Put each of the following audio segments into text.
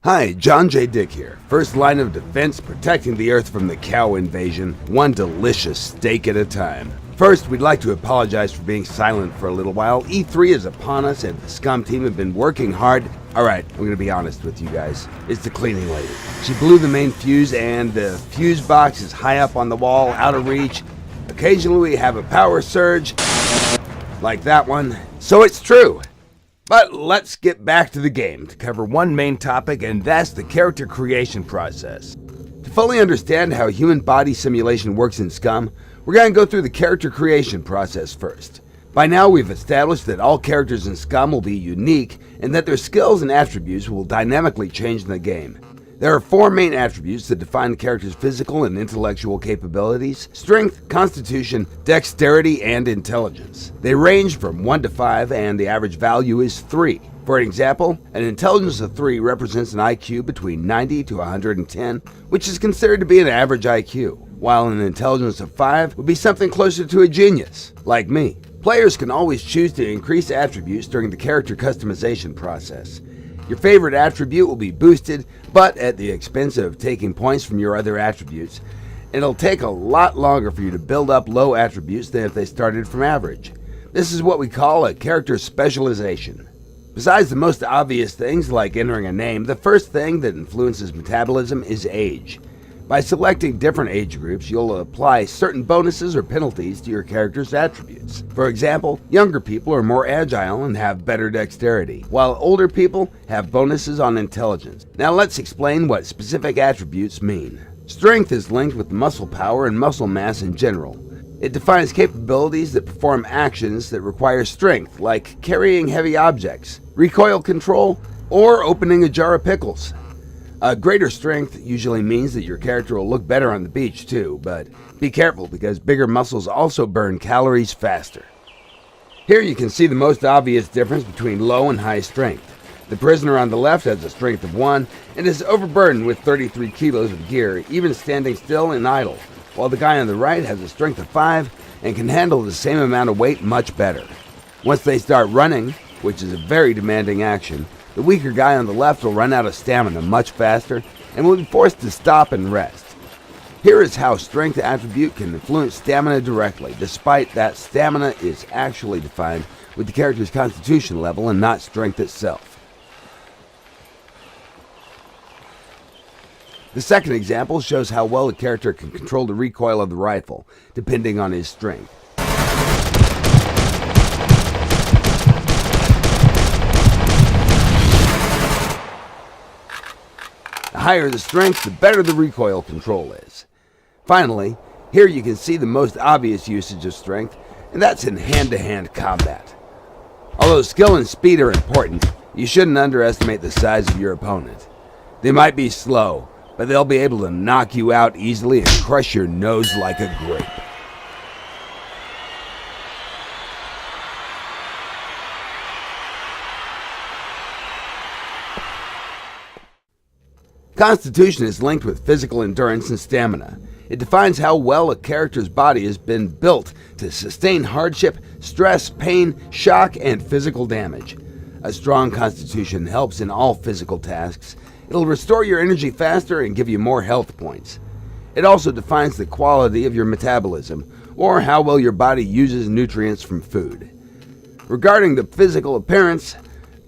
Hi, John J. Dick here. First line of defense, protecting the Earth from the cow invasion, one delicious steak at a time. First, we'd like to apologize for being silent for a little while. E3 is upon us and the SCUM team have been working hard. Alright, I'm gonna be honest with you guys. It's the cleaning lady. She blew the main fuse and the fuse box is high up on the wall, out of reach. Occasionally we have a power surge, like that one. So it's true. But let's get back to the game to cover one main topic, and that's the character creation process. To fully understand how human body simulation works in SCUM, we're going to go through the character creation process first. By now we've established that all characters in SCUM will be unique and that their skills and attributes will dynamically change in the game. There are four main attributes that define the character's physical and intellectual capabilities: strength, constitution, dexterity, and intelligence. They range from 1 to 5 and the average value is 3. For example, an intelligence of 3 represents an IQ between 90 to 110, which is considered to be an average IQ, while an intelligence of 5 would be something closer to a genius, like me. Players can always choose to increase attributes during the character customization process. Your favorite attribute will be boosted, but at the expense of taking points from your other attributes. It'll take a lot longer for you to build up low attributes than if they started from average. This is what we call a character specialization. Besides the most obvious things like entering a name, the first thing that influences metabolism is age. By selecting different age groups, you'll apply certain bonuses or penalties to your character's attributes. For example, younger people are more agile and have better dexterity, while older people have bonuses on intelligence. Now let's explain what specific attributes mean. Strength is linked with muscle power and muscle mass in general. It defines capabilities that perform actions that require strength, like carrying heavy objects, recoil control, or opening a jar of pickles. Greater strength usually means that your character will look better on the beach too, but be careful because bigger muscles also burn calories faster. Here you can see the most obvious difference between low and high strength. The prisoner on the left has a strength of 1 and is overburdened with 33 kilos of gear, even standing still and idle, while the guy on the right has a strength of 5 and can handle the same amount of weight much better. Once they start running, which is a very demanding action, the weaker guy on the left will run out of stamina much faster and will be forced to stop and rest. Here is how strength attribute can influence stamina directly, despite that stamina is actually defined with the character's constitution level and not strength itself. The second example shows how well a character can control the recoil of the rifle, depending on his strength. The higher the strength, the better the recoil control is. Finally, here you can see the most obvious usage of strength, and that's in hand-to-hand combat. Although skill and speed are important, you shouldn't underestimate the size of your opponent. They might be slow, but they'll be able to knock you out easily and crush your nose like a grape. Constitution is linked with physical endurance and stamina. It defines how well a character's body has been built to sustain hardship, stress, pain, shock, and physical damage. A strong constitution helps in all physical tasks. It'll restore your energy faster and give you more health points. It also defines the quality of your metabolism, or how well your body uses nutrients from food. Regarding the physical appearance,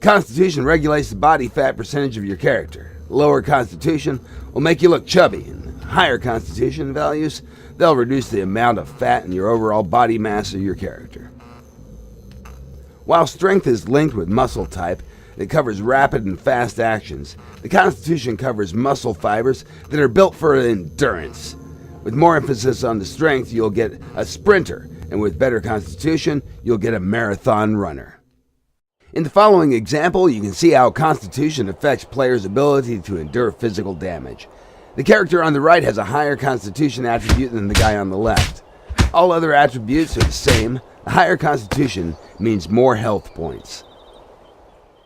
constitution regulates the body fat percentage of your character. Lower constitution will make you look chubby, and higher constitution values, they'll reduce the amount of fat in your overall body mass of your character. While strength is linked with muscle type that covers rapid and fast actions, the constitution covers muscle fibers that are built for endurance. With more emphasis on the strength, you'll get a sprinter, and with better constitution, you'll get a marathon runner. In the following example, you can see how constitution affects players' ability to endure physical damage. The character on the right has a higher constitution attribute than the guy on the left. All other attributes are the same. A higher constitution means more health points.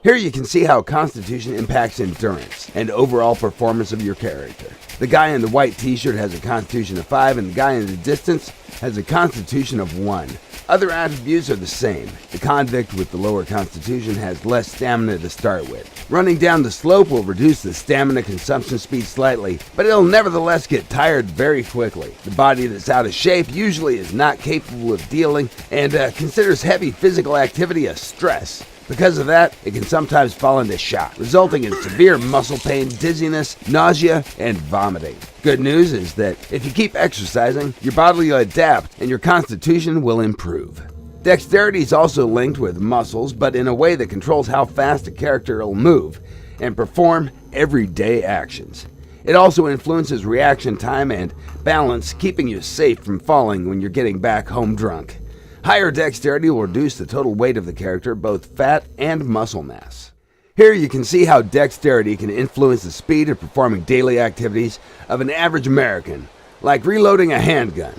Here you can see how constitution impacts endurance and overall performance of your character. The guy in the white t-shirt has a constitution of 5 and the guy in the distance has a constitution of 1. Other attributes are the same. The convict with the lower constitution has less stamina to start with. Running down the slope will reduce the stamina consumption speed slightly, but it'll nevertheless get tired very quickly. The body that's out of shape usually is not capable of dealing and considers heavy physical activity a stress. Because of that, it can sometimes fall into shock, resulting in severe muscle pain, dizziness, nausea, and vomiting. Good news is that if you keep exercising, your body will adapt and your constitution will improve. Dexterity is also linked with muscles, but in a way that controls how fast a character will move and perform everyday actions. It also influences reaction time and balance, keeping you safe from falling when you're getting back home drunk. Higher dexterity will reduce the total weight of the character, both fat and muscle mass. Here you can see how dexterity can influence the speed of performing daily activities of an average American, like reloading a handgun.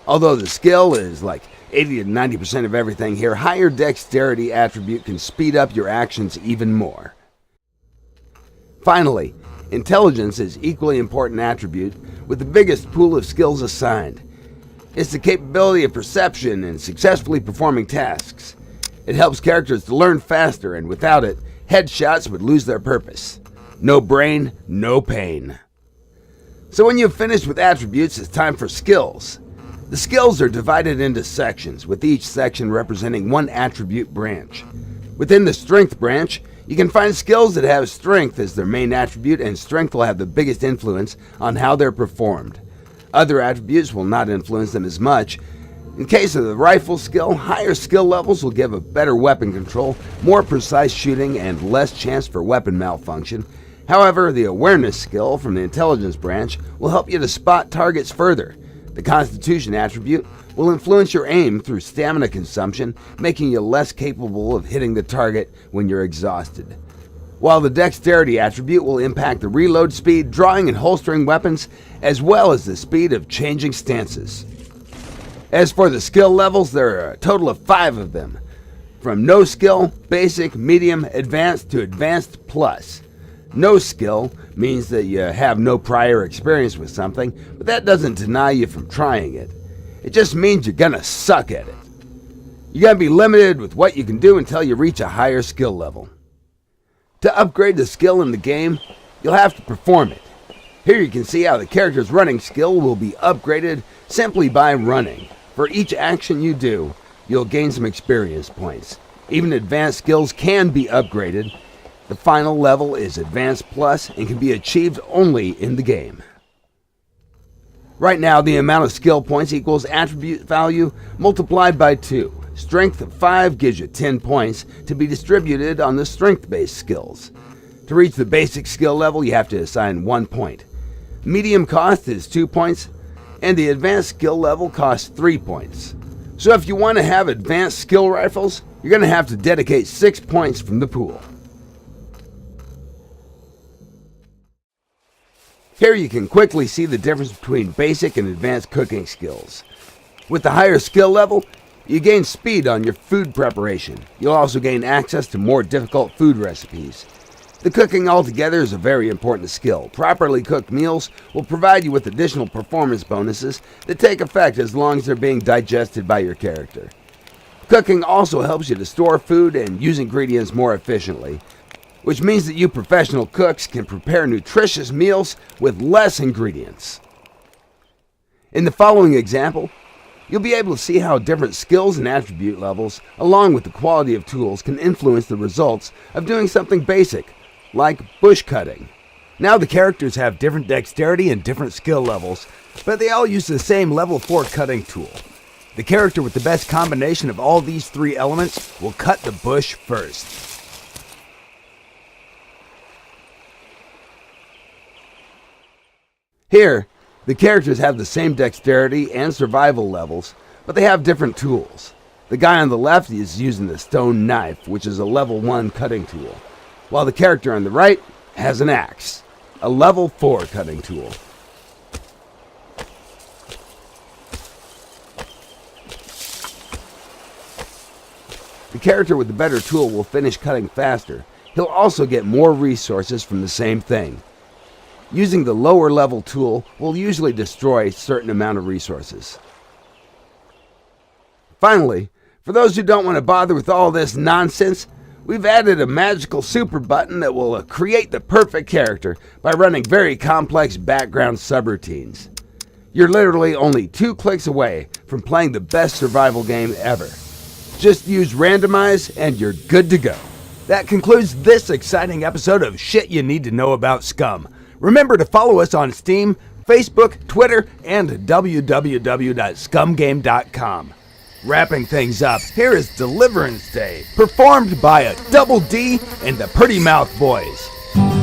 Although the skill is like 80 to 90% of everything here, higher dexterity attribute can speed up your actions even more. Finally, intelligence is equally important attribute with the biggest pool of skills assigned. It's the capability of perception and successfully performing tasks. It helps characters to learn faster, and without it, headshots would lose their purpose. No brain, no pain. So when you've finished with attributes, it's time for skills. The skills are divided into sections, with each section representing one attribute branch. Within the strength branch, you can find skills that have strength as their main attribute, and strength will have the biggest influence on how they're performed. Other attributes will not influence them as much. In case of the rifle skill, higher skill levels will give a better weapon control, more precise shooting, and less chance for weapon malfunction. However, the awareness skill from the intelligence branch will help you to spot targets further. The Constitution attribute will influence your aim through stamina consumption, making you less capable of hitting the target when you're exhausted. While the Dexterity attribute will impact the reload speed, drawing and holstering weapons, as well as the speed of changing stances. As for the skill levels, there are a total of 5 of them, from no skill, basic, medium, advanced to advanced plus. No skill means that you have no prior experience with something, but that doesn't deny you from trying it. It just means you're gonna suck at it. You're gonna be limited with what you can do until you reach a higher skill level. To upgrade the skill in the game, you'll have to perform it. Here you can see how the character's running skill will be upgraded simply by running. For each action you do, you'll gain some experience points. Even advanced skills can be upgraded. The final level is Advanced Plus and can be achieved only in the game. Right now, the amount of skill points equals attribute value multiplied by 2. Strength of 5 gives you 10 points to be distributed on the strength-based skills. To reach the basic skill level, you have to assign 1 point. Medium cost is 2 points, and the advanced skill level costs 3 points. So if you want to have advanced skill rifles, you're going to have to dedicate 6 points from the pool. Here you can quickly see the difference between basic and advanced cooking skills. With the higher skill level, you gain speed on your food preparation. You'll also gain access to more difficult food recipes. The cooking altogether is a very important skill. Properly cooked meals will provide you with additional performance bonuses that take effect as long as they're being digested by your character. Cooking also helps you to store food and use ingredients more efficiently, which means that you professional cooks can prepare nutritious meals with less ingredients. In the following example, you'll be able to see how different skills and attribute levels, along with the quality of tools, can influence the results of doing something basic, like bush cutting. Now the characters have different dexterity and different skill levels, but they all use the same level 4 cutting tool. The character with the best combination of all these 3 elements will cut the bush first. Here, the characters have the same dexterity and survival levels, but they have different tools. The guy on the left is using the stone knife, which is a level 1 cutting tool, while the character on the right has an axe, a level 4 cutting tool. The character with the better tool will finish cutting faster, he'll also get more resources from the same thing. Using the lower level tool will usually destroy a certain amount of resources. Finally, for those who don't want to bother with all this nonsense, we've added a magical super button that will create the perfect character by running very complex background subroutines. You're literally only 2 clicks away from playing the best survival game ever. Just use randomize and you're good to go. That concludes this exciting episode of Shit You Need to Know About SCUM. Remember to follow us on Steam, Facebook, Twitter, and www.scumgame.com. Wrapping things up, here is Deliverance Day, performed by a Double D and the Pretty Mouth Boys.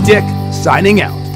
Dick signing out.